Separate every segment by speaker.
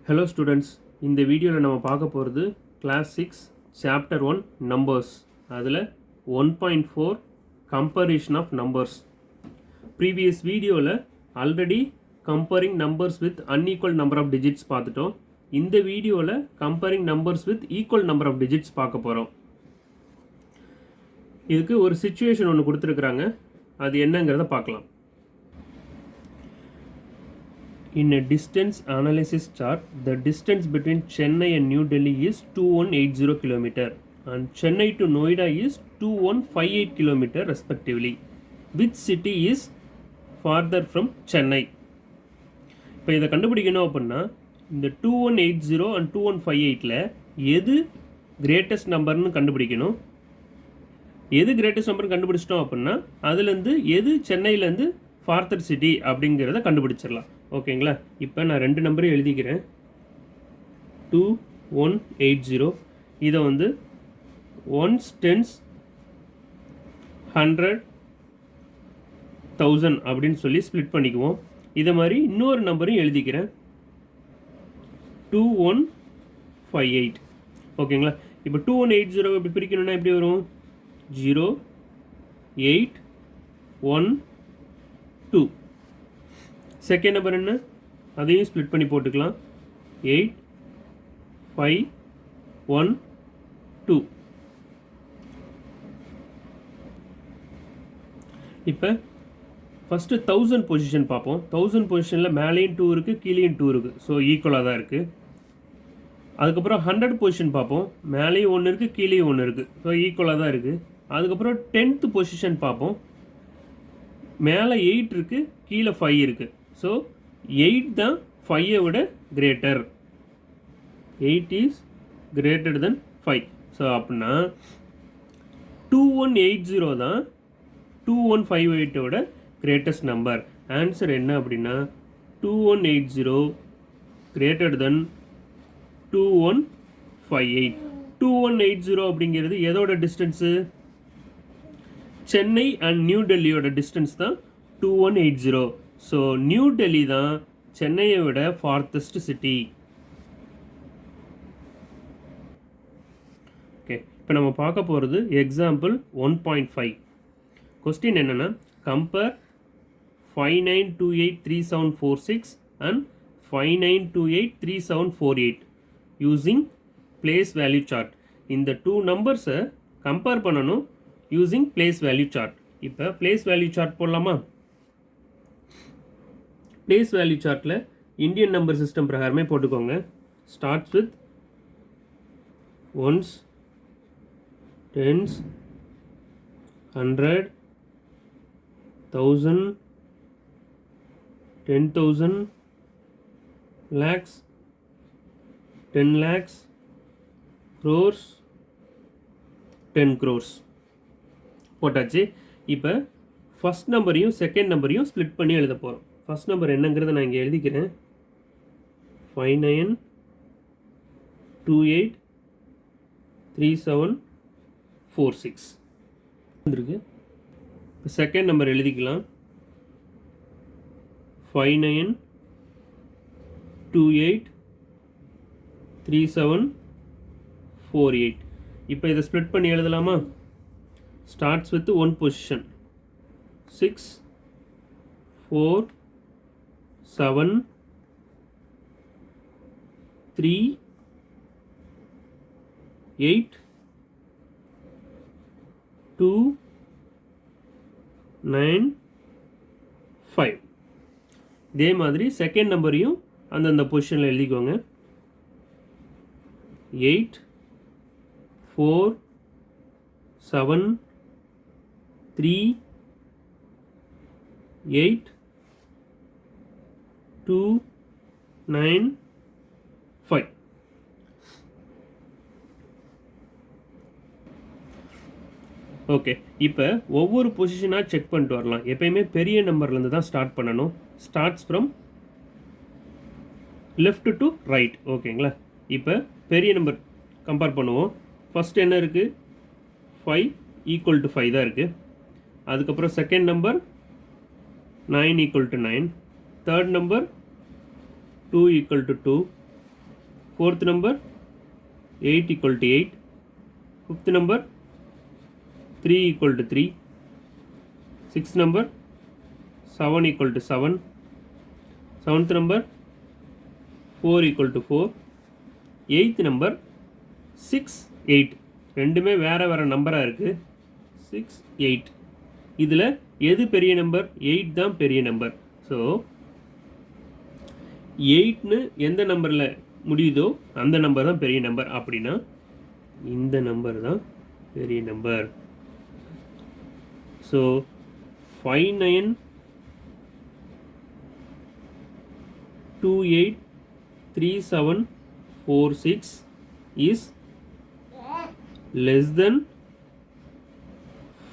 Speaker 1: Hello students, இந்த வீடியோவில் நம்ம பார்க்க போகிறது Class 6 Chapter 1 Numbers. அதில் 1.4 Comparison of Numbers. Previous வீடியோவில் already comparing numbers with unequal number of digits பார்த்துட்டோம். இந்த வீடியோவில் comparing numbers with equal number of digits பார்க்க போகிறோம். இதுக்கு ஒரு situation ஒன்று கொடுத்துருக்குறாங்க, அது என்னங்கிறத பார்க்கலாம். In a distance analysis chart, the distance between Chennai and New Delhi is 2180 km and Chennai to Noida is 2158 km respectively. Which city is farther from Chennai? இப்போ இதை கண்டுபிடிக்கணும் அப்படின்னா இந்த 2180 and 2158ல எது கிரேட்டஸ்ட் நம்பர்னு கண்டுபிடிக்கணும். எது கிரேட்டஸ்ட் நம்பர்னு கண்டுபிடிச்சிட்டோம் அப்படின்னா அதுலேருந்து எது சென்னையிலேருந்து ஃபார்தர் சிட்டி அப்படிங்கிறத கண்டுபிடிச்சிடலாம். ஓகேங்களா? இப்போ நான் ரெண்டு நம்பரையும் எழுதிக்கிறேன். 2180 இதை வந்து ஒன்ஸ், டென்ஸ், 100, 1000 அப்படின்னு சொல்லி ஸ்ப்ளிட் பண்ணிக்குவோம். இதை மாதிரி இன்னொரு நம்பரையும் எழுதிக்கிறேன், 2158. ஓகேங்களா? இப்போ 2180 எப்படி பிரிக்கணும்னா எப்படி வரும்? 0, 8, 1, 2. செகண்ட் நம்பர் என்ன? அதையும் ஸ்ப்ளிட் பண்ணி போட்டுக்கலாம். 8, 5, 1, 2. இப்போ ஃபஸ்ட்டு 1000 பொசிஷன் பார்ப்போம். 1000 பொசிஷனில் மேலேயும் 2 இருக்குது, கீழேயும் 2 இருக்குது. ஸோ ஈக்குவலாக தான் இருக்குது. அதுக்கப்புறம் 100 பொசிஷன் பார்ப்போம். மேலேயும் 1 இருக்குது, கீழேயும் 1 இருக்குது. ஸோ ஈக்குவலாக தான் இருக்குது. அதுக்கப்புறம் 10th பொசிஷன் பார்ப்போம். மேலே 8 இருக்குது, கீழே 5 இருக்குது. ஸோ 8 தான் 5ஐ விட greater. 8 is greater than 5. So அப்படின்னா 2180 தான் 2158 விட கிரேட்டஸ்ட் நம்பர். ஆன்சர் என்ன அப்படின்னா 2180 கிரேட்டர் தென் 2158. 2180 அப்படிங்கிறது எதோட டிஸ்டன்ஸு? சென்னை அண்ட் நியூ டெல்லியோட டிஸ்டன்ஸ் தான் 2180. ஸோ நியூ டெல்லி தான் சென்னையை விட ஃபார்த்தஸ்ட் சிட்டி. ஓகே, இப்போ நம்ம பார்க்க போகிறது எக்ஸாம்பிள் 1.5. கொஸ்டின் என்னென்னா, compare 59283746 and 59283748 using place value chart. இந்த டூ நம்பர்ஸை கம்பேர் பண்ணணும் யூஸிங் பிளேஸ் வேல்யூ சார்ட். இப்போ பிளேஸ் வேல்யூ சார்ட் போடலாமா? பிளேஸ் வேல்யூ சார்ட்டில் இந்தியன் நம்பர் சிஸ்டம் பிரகாரமே போட்டுக்கோங்க. Starts with ones, tens, 100, 1000, 10,000, lakhs, 10 lakhs, crores, 10 crores போட்டாச்சு. இப்போ ஃபஸ்ட் நம்பரையும் செகண்ட் நம்பரையும் ஸ்ப்ளிட் பண்ணி எழுத போகிறோம். ஃபஸ்ட் நம்பர் என்னங்கிறத நான் இங்கே எழுதிக்கிறேன். 59283746 வந்துருக்கு. இப்போ செகண்ட் நம்பர் எழுதிக்கலாம். 59283748. இப்போ இதை ஸ்ப்ளிட் பண்ணி எழுதலாமா? Starts with one position. 6, 4, 7, 3, 8, 2, 9, 5. இதே மாதிரி செகண்ட் நம்பரையும் அந்தந்த பொசிஷனில் எழுதிக்கோங்க. 8, 4, 7, 3, 8, 2, 9, 5. ஓகே, இப்போ ஒவ்வொரு பொசிஷனாக செக் பண்ணிட்டு வரலாம். எப்பயுமே பெரிய நம்பர்லேருந்து தான் ஸ்டார்ட் பண்ணணும். Starts from left to right. ஓகேங்களா? இப்போ பெரிய நம்பர் கம்பேர் பண்ணுவோம். ஃபஸ்ட் என்ன இருக்குது? 5 ஈக்குவல் டு 5 தான் இருக்குது. அதுக்கப்புறம் second number 9 equal to 9, third number 2 equal to 2, fourth number 8 equal to 8, fifth number 3 equal to 3, sixth number 7 equal to 7, seventh number 4 equal to 4, eighth number 6 8. ரெண்டுமே வேறு வேறு நம்பராக இருக்குது. 6 8. இதில் எது பெரிய நம்பர்? 8 தான் பெரிய நம்பர். ஸோ 8ன்னு எந்த நம்பரில் முடியுதோ அந்த நம்பர் தான் பெரிய நம்பர். அப்படின்னா இந்த நம்பர் தான் பெரிய number. So 59283746 is less than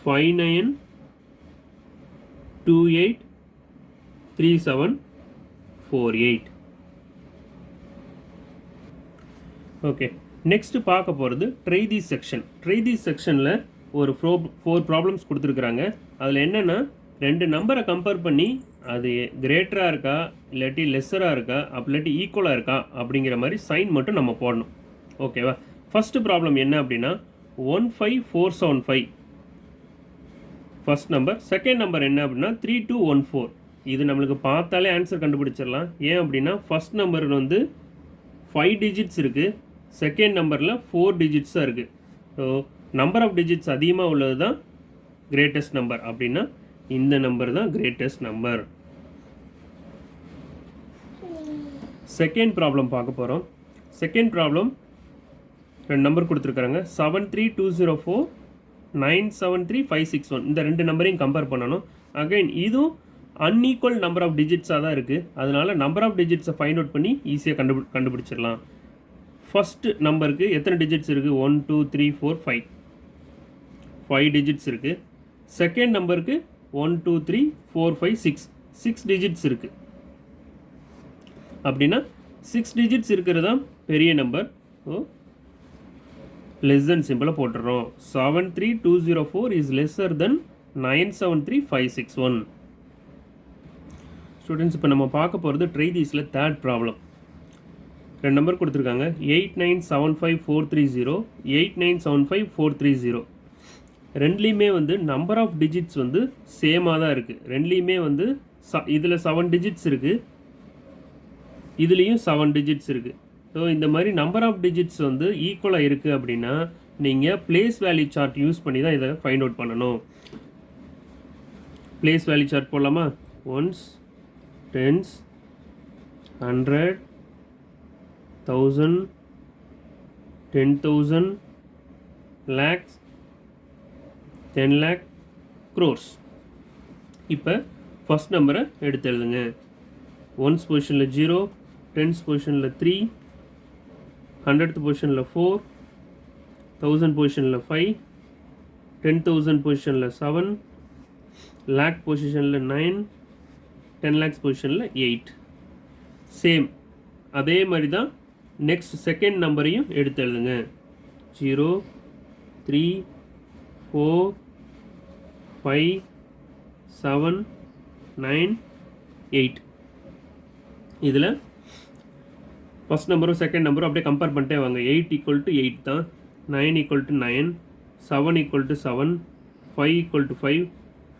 Speaker 1: 59283748. Okay, next பார்க்க போகிறது try these section. Try these செக்ஷனில் ஒரு 4 ப்ராப்ளம்ஸ் கொடுத்துருக்குறாங்க. அதில் என்னென்னா, ரெண்டு நம்பரை கம்பேர் பண்ணி அது கிரேட்டராக இருக்கா இல்லாட்டி லெஸ்ஸராக இருக்கா இல்லாட்டி ஈக்குவலாக இருக்கா அப்படிங்கிற மாதிரி சைன் மட்டும் நம்ம போடணும். ஓகேவா? ஃபஸ்ட்டு ப்ராப்ளம் என்ன அப்படின்னா 15475 ஃபஸ்ட் நம்பர். செகண்ட் நம்பர் என்ன அப்படின்னா 3214. இது நம்மளுக்கு பார்த்தாலே ஆன்சர் கண்டுபிடிச்சிடலாம். ஏன் அப்படின்னா ஃபஸ்ட் நம்பர் வந்து 5 டிஜிட்ஸ் இருக்குது, செகண்ட் நம்பரில் 4 டிஜிட்ஸாக இருக்குது. ஸோ நம்பர் ஆஃப் டிஜிட்ஸ் அதிகமாக உள்ளது தான் கிரேட்டஸ்ட் நம்பர். அப்படின்னா இந்த நம்பர் தான் கிரேட்டஸ்ட் நம்பர். செகண்ட் ப்ராப்ளம் பார்க்க போகிறோம். செகண்ட் ப்ராப்ளம் ரெண்டு நம்பர் கொடுத்துருக்குறாங்க. 73204 973 561. இந்த ரெண்டு நம்பரையும் கம்பேர் பண்ணணும். அகைன் இதுவும் அன்ஈக்குவல் நம்பர் ஆஃப் டிஜிட்ஸாக தான் இருக்குது. அதனால் நம்பர் ஆஃப் டிஜிட்ஸை ஃபைண்ட் அவுட் பண்ணி ஈஸியாக கண்டுபிடிச்சிடலாம். ஃபஸ்ட்டு நம்பருக்கு எத்தனை டிஜிட்ஸ் இருக்குது? 1 2 3 4 5 5 டிஜிட்ஸ் இருக்குது. செகண்ட் நம்பருக்கு 1 2 3 4 5 6 டிஜிட்ஸ் இருக்குது. அப்படின்னா 6 டிஜிட்ஸ் இருக்கிறது தான் பெரிய நம்பர். ஸோ லெஸ் தென் சிம்பிளாக போட்டுடுறோம். 73204 இஸ் லெஸ்ஸர் தென் 973561. ஸ்டூடெண்ட்ஸ், இப்போ நம்ம பார்க்க போகிறது ட்ரை தீஸில் தேர்ட் ப்ராப்ளம். ரெண்டு நம்பர் கொடுத்துருக்காங்க. 8975430 8975430. ரெண்டுலேயுமே வந்து நம்பர் ஆஃப் டிஜிட்ஸ் வந்து சேமாக தான் இருக்குது. ரெண்டுலேயுமே வந்து இதில் 7 டிஜிட்ஸ் இருக்குது, இதுலேயும் 7 டிஜிட்ஸ் இருக்குது. ஸோ இந்த மாதிரி நம்பர் ஆஃப் டிஜிட்ஸ் வந்து ஈக்குவலாக இருக்குது அப்படின்னா நீங்கள் பிளேஸ் வேல்யூ சார்ட் யூஸ் பண்ணி தான் இதை ஃபைண்ட் அவுட் பண்ணணும். பிளேஸ் வேல்யூ சார்ட் போடலாமா? Ones, tens, 100, 1000, 10,000, lakhs, 10 lakh, crores. இப்போ ஃபஸ்ட் நம்பரை எடுத்து எழுதுங்க. ஒன்ஸ் பொசிஷனில் 0, டென்ஸ் பொசிஷனில் 3, 100th பொசிஷனில் 4, 1000 பொசிஷனில் 5, 10,000 பொசிஷனில் 7, lakh பொசிஷனில் 9, 10 lakhs பொசிஷனில் 8. சேம் அதே மாதிரி தான் நெக்ஸ்ட் செகண்ட் நம்பரையும் எடுத்து எழுதுங்க. 0 3 4 5 7 9 8. இதில் ஃபஸ்ட் நம்பரும் செகண்ட் நம்பரும் அப்படியே கம்பேர் பண்ணிட்டே வாங்க. 8 ஈக்குவல் டு 8 தான், 9 equal to 9, 7 equal to 7, 5 equal to 5,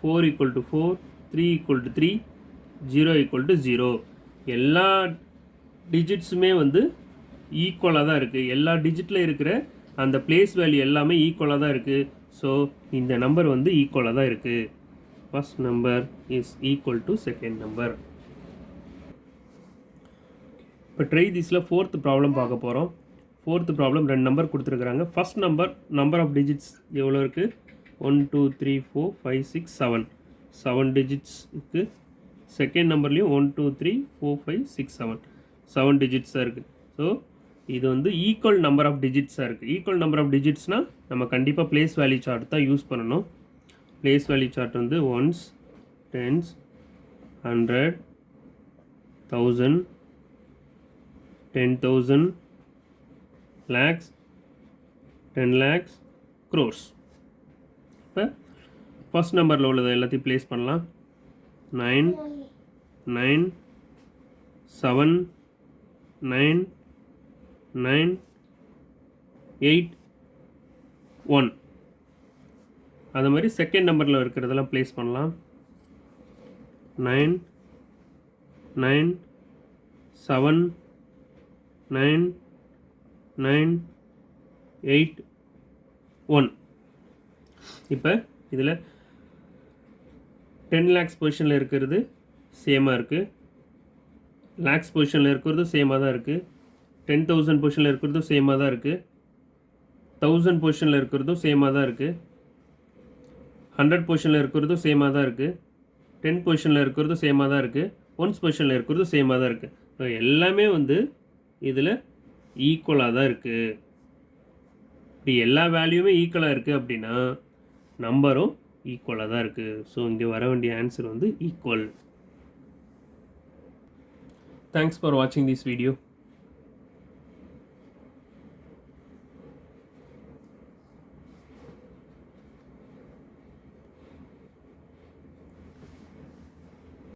Speaker 1: 4 equal to 4, 3 equal to 3, 0 equal to 0. எல்லா டிஜிட்ஸுமே வந்து ஈக்குவலாக தான் இருக்குது. எல்லா டிஜிட்டில் இருக்கிற அந்த பிளேஸ் வேல்யூ எல்லாமே ஈக்குவலாக தான் இருக்குது. ஸோ இந்த நம்பர் வந்து ஈக்குவலாக தான் இருக்குது. First number is equal to second number. இப்போ ட்ரை திஸில் ஃபோர்த் ப்ராப்ளம் பார்க்க போகிறோம். ஃபோர்த் ப்ராப்ளம் ரெண்டு நம்பர் கொடுத்துருக்குறாங்க. ஃபஸ்ட் நம்பர் ஆஃப் டிஜிட்ஸ் எவ்வளோ இருக்குது? 1 2 3 4 5 6 7 7 டிஜிட்ஸ் இருக்குது. செகண்ட் நம்பர்லேயும் 1 2 3 4 5 6 7 டிஜிட்ஸாக இருக்குது. ஸோ இது வந்து ஈக்குவல் நம்பர் ஆஃப் டிஜிட்ஸாக இருக்குது. ஈக்குவல் நம்பர் ஆஃப் டிஜிட்ஸ்னால் நம்ம கண்டிப்பாக பிளேஸ் வேல்யூ சார்ட் தான் யூஸ் பண்ணணும். பிளேஸ் வேல்யூ சார்ட் வந்து ones, tens, 100, 1000, 10,000, lakhs, 10 lakhs, crores. இப்போ ஃபஸ்ட் நம்பரில் உள்ளதை எல்லாத்தையும் ப்ளேஸ் பண்ணலாம். 9 9 7 9 9 8 1. அது மாதிரி செகண்ட் நம்பரில் இருக்கிறதெல்லாம் ப்ளேஸ் பண்ணலாம். 9 9 7 9 9 8 1. இப்போ இதில் 10 lakhs பொசிஷனில் இருக்கிறது சேமாக இருக்குது, லேக்ஸ் பொசிஷனில் இருக்கிறது சேமாக தான் இருக்குது, 10,000 பொசிஷனில் இருக்கிறதும் சேமாக தான் இருக்குது, 1000 பொசிஷனில் இருக்கிறதும் சேமாக தான் இருக்குது, 100 பொசிஷனில் இருக்கிறதும் சேமாக தான் இருக்குது, 10 பொசிஷனில் இருக்கிறதும் சேமாக தான் இருக்குது, 1 பொசிஷனில் இருக்கிறதும் சேமாக தான் இருக்குது. ஸோ எல்லாமே வந்து இதில் ஈக்குவலாக தான் இருக்குது. இப்படி எல்லா வேல்யூமே ஈக்குவலாக இருக்குது அப்படின்னா நம்பரும் ஈக்குவலாக தான் இருக்குது. ஸோ இங்கே வர வேண்டிய ஆன்சர் வந்து ஈக்குவல். தேங்க்ஸ் ஃபார் வாட்சிங் திஸ் வீடியோ.